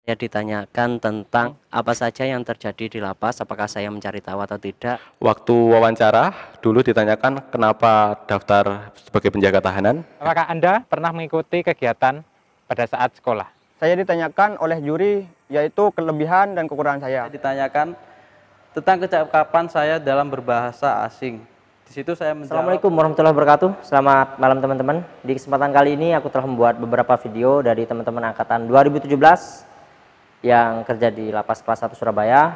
Saya ditanyakan tentang apa saja yang terjadi di lapas, apakah saya mencari tahu atau tidak. Waktu wawancara dulu ditanyakan kenapa daftar sebagai penjaga tahanan. Apakah Anda pernah mengikuti kegiatan pada saat sekolah? Saya ditanyakan oleh juri yaitu kelebihan dan kekurangan saya. Saya ditanyakan tentang kecakapan saya dalam berbahasa asing. Di situ saya menjawab. Assalamualaikum warahmatullahi wabarakatuh. Selamat malam teman-teman. Di kesempatan kali ini aku telah membuat beberapa video dari teman-teman angkatan 2017 yang kerja di Lapas Kelas 1 Surabaya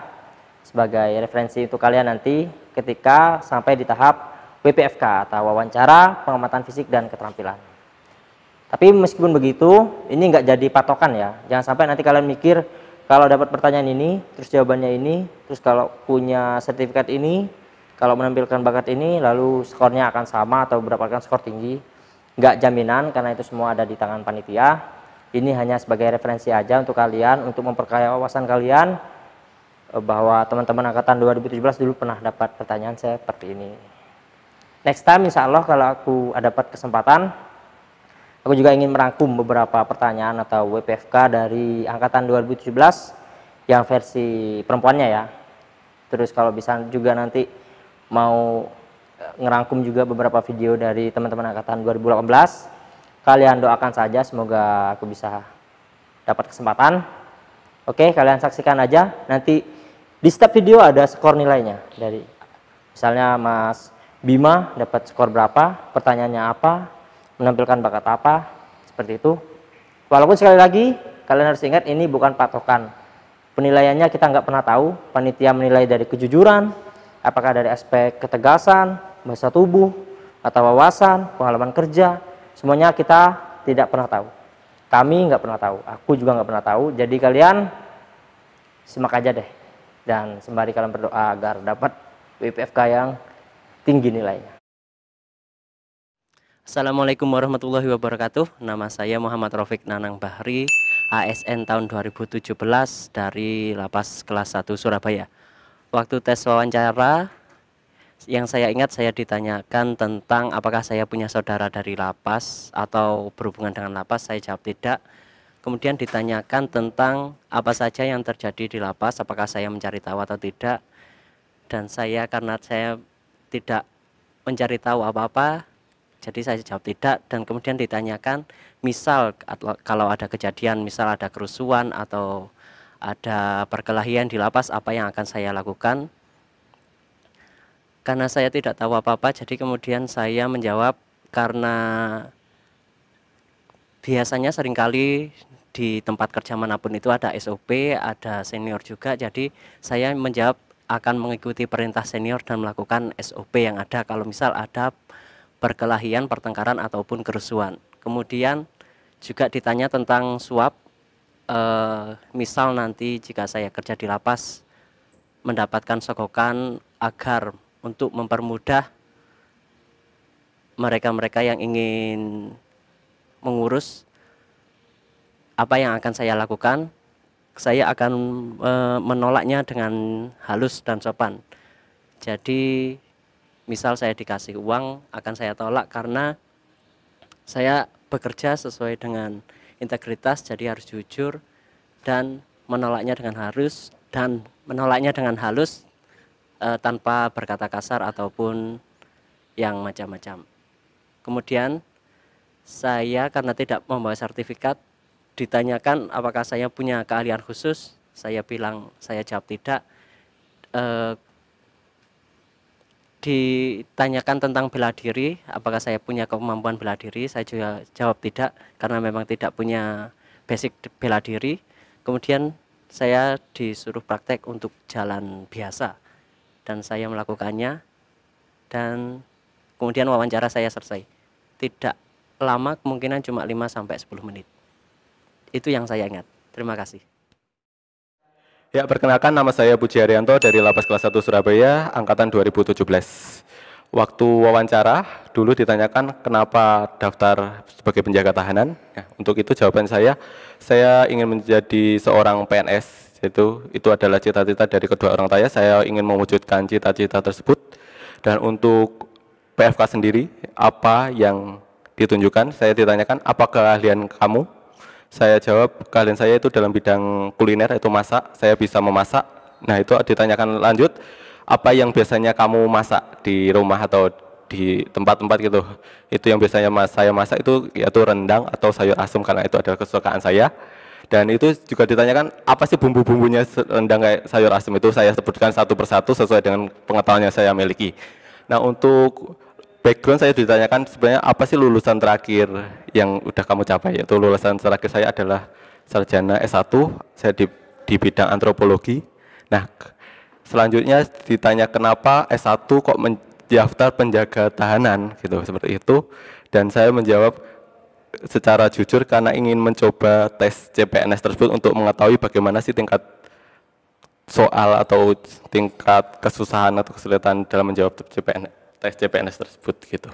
sebagai referensi untuk kalian nanti ketika sampai di tahap WPFK atau wawancara pengamatan fisik dan keterampilan. Tapi meskipun begitu, ini nggak jadi patokan ya. Jangan sampai nanti kalian mikir kalau dapat pertanyaan ini, terus jawabannya ini, terus kalau punya sertifikat ini, kalau menampilkan bakat ini, lalu skornya akan sama atau berdapatkan skor tinggi. Nggak jaminan karena itu semua ada di tangan panitia. Ini hanya sebagai referensi aja untuk kalian, untuk memperkaya wawasan kalian bahwa teman-teman angkatan 2017 dulu pernah dapat pertanyaan seperti ini. Next time insya Allah kalau aku dapat kesempatan, aku juga ingin merangkum beberapa pertanyaan atau WPFK dari angkatan 2017 yang versi perempuannya ya. Terus kalau bisa juga nanti mau ngerangkum juga beberapa video dari teman-teman angkatan 2018. Kalian doakan saja semoga aku bisa dapat kesempatan. Oke, kalian saksikan aja. Nanti di setiap video ada skor nilainya. Dari misalnya Mas Bima dapat skor berapa, pertanyaannya apa, menampilkan bakat apa, seperti itu. Walaupun sekali lagi kalian harus ingat ini bukan patokan. Penilaiannya kita nggak pernah tahu. Panitia menilai dari kejujuran, apakah dari aspek ketegasan, bahasa tubuh, atau wawasan, pengalaman kerja. Semuanya kita tidak pernah tahu. Kami nggak pernah tahu. Aku juga nggak pernah tahu. Jadi kalian simak aja deh. Dan sembari kalian berdoa agar dapat WPFK yang tinggi nilainya. Assalamualaikum warahmatullahi wabarakatuh. Nama saya Muhammad Rafiq Nanang Bahri, ASN tahun 2017 dari Lapas Kelas 1 Surabaya. Waktu tes wawancara, yang saya ingat saya ditanyakan tentang apakah saya punya saudara dari lapas atau berhubungan dengan lapas, saya jawab tidak. Kemudian ditanyakan tentang apa saja yang terjadi di lapas, apakah saya mencari tahu atau tidak. Dan karena saya tidak mencari tahu apa-apa, jadi saya jawab tidak. Dan kemudian ditanyakan misal kalau ada kejadian, misal ada kerusuhan atau ada perkelahian di lapas, apa yang akan saya lakukan. Karena saya tidak tahu apa-apa, jadi kemudian saya menjawab karena biasanya seringkali di tempat kerja manapun itu ada SOP, ada senior juga, jadi saya menjawab akan mengikuti perintah senior dan melakukan SOP yang ada kalau misal ada perkelahian, pertengkaran ataupun kerusuhan. Kemudian juga ditanya tentang suap, misal nanti jika saya kerja di lapas mendapatkan sogokan agar untuk mempermudah mereka-mereka yang ingin mengurus, apa yang akan saya lakukan? Saya akan menolaknya dengan halus dan sopan. Jadi misal saya dikasih uang, akan saya tolak karena saya bekerja sesuai dengan integritas, jadi harus jujur dan menolaknya dengan halus tanpa berkata kasar ataupun yang macam-macam. Kemudian saya karena tidak membawa sertifikat, ditanyakan apakah saya punya keahlian khusus, saya bilang saya jawab tidak. Ditanyakan tentang bela diri, apakah saya punya kemampuan bela diri, saya juga jawab tidak karena memang tidak punya basic bela diri. Kemudian saya disuruh praktek untuk jalan biasa dan saya melakukannya, dan kemudian wawancara saya selesai. Tidak lama, kemungkinan cuma 5-10 menit. Itu yang saya ingat. Terima kasih. Ya, perkenalkan nama saya Puji Haryanto dari Lapas Kelas 1 Surabaya, angkatan 2017. Waktu wawancara dulu ditanyakan kenapa daftar sebagai penjaga tahanan. Ya, untuk itu jawaban saya ingin menjadi seorang PNS. Itu adalah cita-cita dari kedua orang tua. Saya ingin mewujudkan cita-cita tersebut. Dan untuk PFK sendiri, apa yang ditunjukkan? Saya ditanyakan apa keahlian kamu? Saya jawab keahlian saya itu dalam bidang kuliner, yaitu masak. Saya bisa memasak. Nah, itu ditanyakan lanjut, apa yang biasanya kamu masak di rumah atau di tempat-tempat gitu. Itu yang biasanya saya masak itu yaitu rendang atau sayur asem, karena itu adalah kesukaan saya. Dan itu juga ditanyakan apa sih bumbu-bumbunya rendang kayak sayur asem, itu saya sebutkan satu persatu sesuai dengan pengetahuan yang saya miliki. Nah, untuk background saya ditanyakan sebenarnya apa sih lulusan terakhir yang udah kamu capai, yaitu lulusan terakhir saya adalah sarjana S1, saya di bidang antropologi. Nah, selanjutnya ditanya kenapa S1 kok mendaftar penjaga tahanan gitu, seperti itu. Dan saya menjawab secara jujur karena ingin mencoba tes CPNS tersebut untuk mengetahui bagaimana sih tingkat soal atau tingkat kesusahan atau kesulitan dalam menjawab tes CPNS tersebut gitu.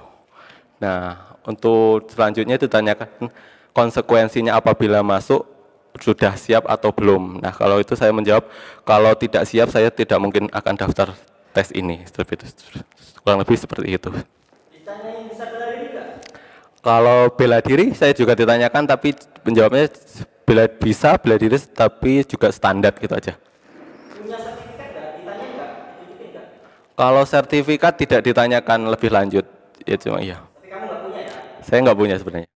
Nah, untuk selanjutnya ditanyakan konsekuensinya apabila masuk, sudah siap atau belum. Nah, kalau itu saya menjawab kalau tidak siap saya tidak mungkin akan daftar tes ini. Kurang lebih seperti itu. Kalau bela diri saya juga ditanyakan, tapi menjawabnya bela diri tapi juga standar gitu aja. Punya sertifikat nggak? Ditanya nggak? Kalau sertifikat tidak ditanyakan lebih lanjut, ya cuma iya. Tapi kamu nggak punya ya? Saya nggak punya sebenarnya.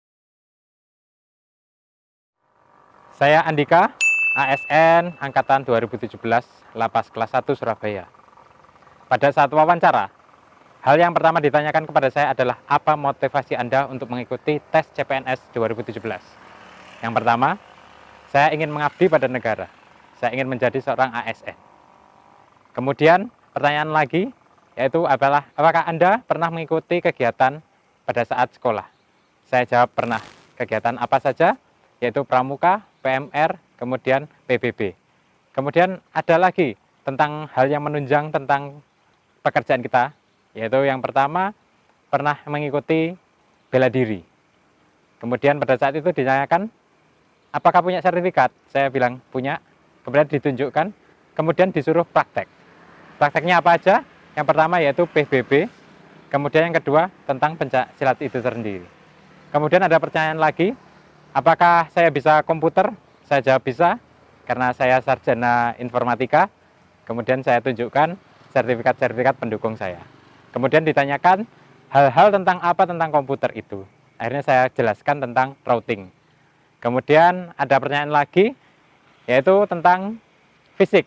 Saya Andika, ASN Angkatan 2017, Lapas kelas 1 Surabaya. Pada saat wawancara, hal yang pertama ditanyakan kepada saya adalah apa motivasi Anda untuk mengikuti tes CPNS 2017. Yang pertama, saya ingin mengabdi pada negara. Saya ingin menjadi seorang ASN. Kemudian pertanyaan lagi, yaitu apakah Anda pernah mengikuti kegiatan pada saat sekolah? Saya jawab pernah. Kegiatan apa saja? Yaitu pramuka, PMR, kemudian PBB. Kemudian ada lagi tentang hal yang menunjang tentang pekerjaan kita, yaitu yang pertama pernah mengikuti bela diri. Kemudian pada saat itu ditanyakan apakah punya sertifikat, saya bilang punya. Kemudian ditunjukkan, kemudian disuruh praktek. Prakteknya apa aja? Yang pertama yaitu PBB, kemudian yang kedua tentang pencak silat itu sendiri. Kemudian ada pertanyaan lagi, apakah saya bisa komputer? Saya jawab bisa, karena saya sarjana informatika. Kemudian saya tunjukkan sertifikat-sertifikat pendukung saya. Kemudian ditanyakan hal-hal tentang apa tentang komputer itu. Akhirnya saya jelaskan tentang routing. Kemudian ada pertanyaan lagi, yaitu tentang fisik.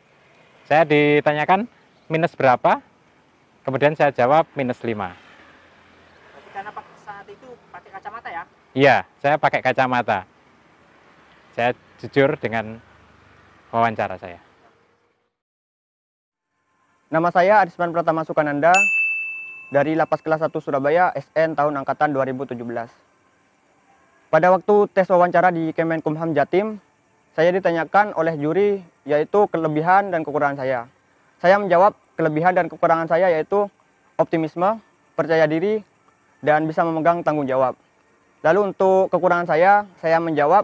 Saya ditanyakan minus berapa, kemudian saya jawab minus 5. Berarti karena saat itu pakai kacamata ya? Iya, saya pakai kacamata. Saya jujur dengan wawancara saya. Nama saya Arisman Pratama Sukananda dari Lapas kelas 1 Surabaya, SN tahun angkatan 2017. Pada waktu tes wawancara di Kemenkumham Jatim, saya ditanyakan oleh juri yaitu kelebihan dan kekurangan saya. Saya menjawab kelebihan dan kekurangan saya yaitu optimisme, percaya diri, dan bisa memegang tanggung jawab. Lalu untuk kekurangan saya menjawab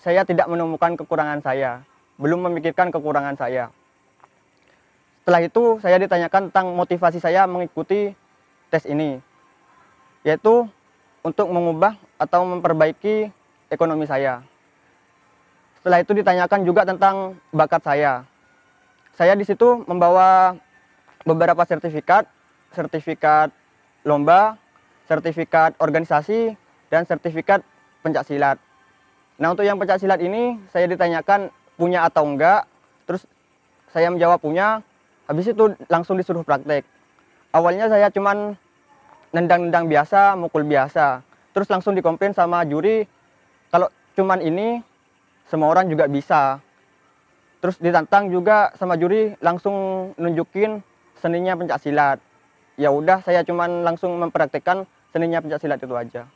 saya tidak menemukan kekurangan saya, belum memikirkan kekurangan saya. Setelah itu saya ditanyakan tentang motivasi saya mengikuti tes ini, yaitu untuk mengubah atau memperbaiki ekonomi saya. Setelah itu ditanyakan juga tentang bakat saya. Saya di situ membawa beberapa sertifikat, sertifikat lomba, sertifikat organisasi, dan sertifikat pencaksilat. Nah, untuk yang pencaksilat ini saya ditanyakan punya atau enggak, terus saya menjawab punya. Habis itu langsung disuruh praktek. Awalnya saya cuman nendang-nendang biasa, mukul biasa. Terus langsung dikomplain sama juri, kalau cuman ini semua orang juga bisa. Terus ditantang juga sama juri, langsung nunjukin seninya pencaksilat. Ya udah, saya cuman langsung mempraktekkan seninya pencaksilat itu aja.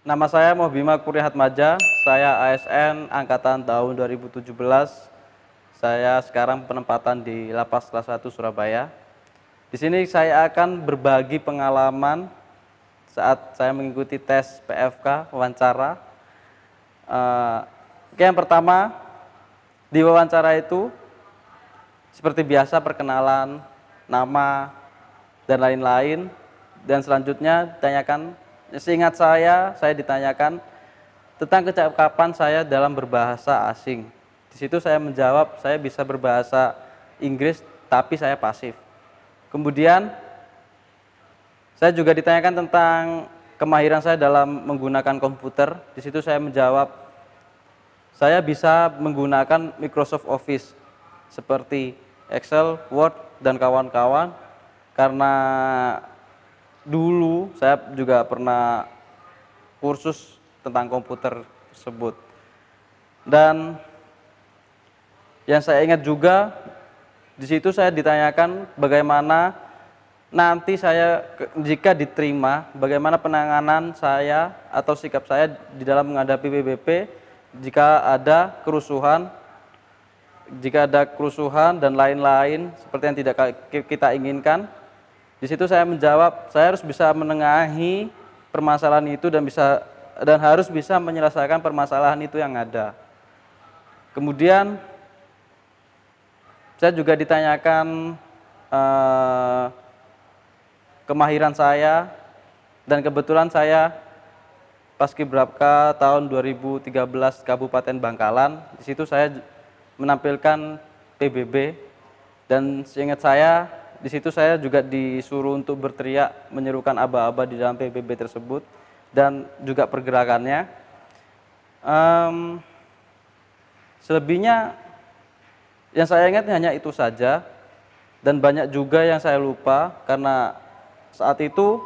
Nama saya Mohbima Kurihatmaja, saya ASN Angkatan tahun 2017. Saya sekarang penempatan di Lapas kelas 1 Surabaya. Di sini saya akan berbagi pengalaman saat saya mengikuti tes PFK, wawancara. Yang pertama, di wawancara itu seperti biasa perkenalan, nama, dan lain-lain. Dan selanjutnya ditanyakan seingat saya ditanyakan tentang kecakapan saya dalam berbahasa asing. Di situ saya menjawab, saya bisa berbahasa Inggris, tapi saya pasif. Kemudian, saya juga ditanyakan tentang kemahiran saya dalam menggunakan komputer. Di situ saya menjawab, saya bisa menggunakan Microsoft Office seperti Excel, Word, dan kawan-kawan. Karena dulu saya juga pernah kursus tentang komputer tersebut. Dan yang saya ingat juga, di situ saya ditanyakan bagaimana nanti saya jika diterima, bagaimana penanganan saya atau sikap saya di dalam menghadapi PBB jika ada kerusuhan dan lain-lain seperti yang tidak kita inginkan. Di situ saya menjawab, saya harus bisa menengahi permasalahan itu dan harus bisa menyelesaikan permasalahan itu yang ada. Kemudian saya juga ditanyakan kemahiran saya, dan kebetulan saya Paskibraka tahun 2013 Kabupaten Bangkalan. Di situ saya menampilkan PBB, dan seingat saya di situ saya juga disuruh untuk berteriak menyerukan aba-aba di dalam PBB tersebut dan juga pergerakannya. Selebihnya yang saya ingat hanya itu saja, dan banyak juga yang saya lupa karena saat itu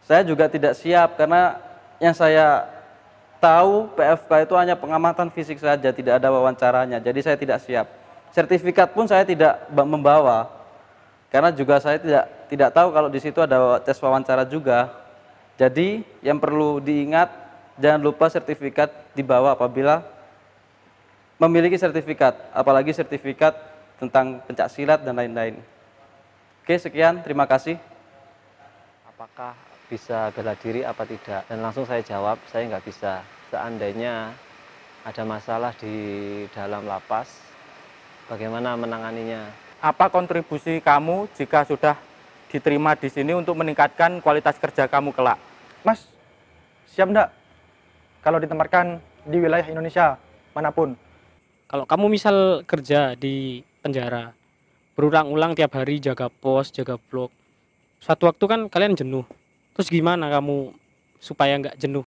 saya juga tidak siap, karena yang saya tahu PFK itu hanya pengamatan fisik saja, tidak ada wawancaranya, jadi saya tidak siap. Sertifikat pun saya tidak membawa, karena juga saya tidak tahu kalau di situ ada tes wawancara juga. Jadi yang perlu diingat, jangan lupa sertifikat dibawa apabila memiliki sertifikat, apalagi sertifikat tentang pencaksilat dan lain-lain. Oke, sekian, terima kasih. Apakah bisa bela diri apa tidak? Dan langsung saya jawab, saya nggak bisa. Seandainya ada masalah di dalam lapas, bagaimana menanganinya? Apa kontribusi kamu jika sudah diterima di sini untuk meningkatkan kualitas kerja kamu kelak? Mas, siap enggak kalau ditempatkan di wilayah Indonesia manapun? Kalau kamu misal kerja di penjara, berulang-ulang tiap hari jaga pos, jaga blok, suatu waktu kan kalian jenuh. Terus gimana kamu supaya nggak jenuh?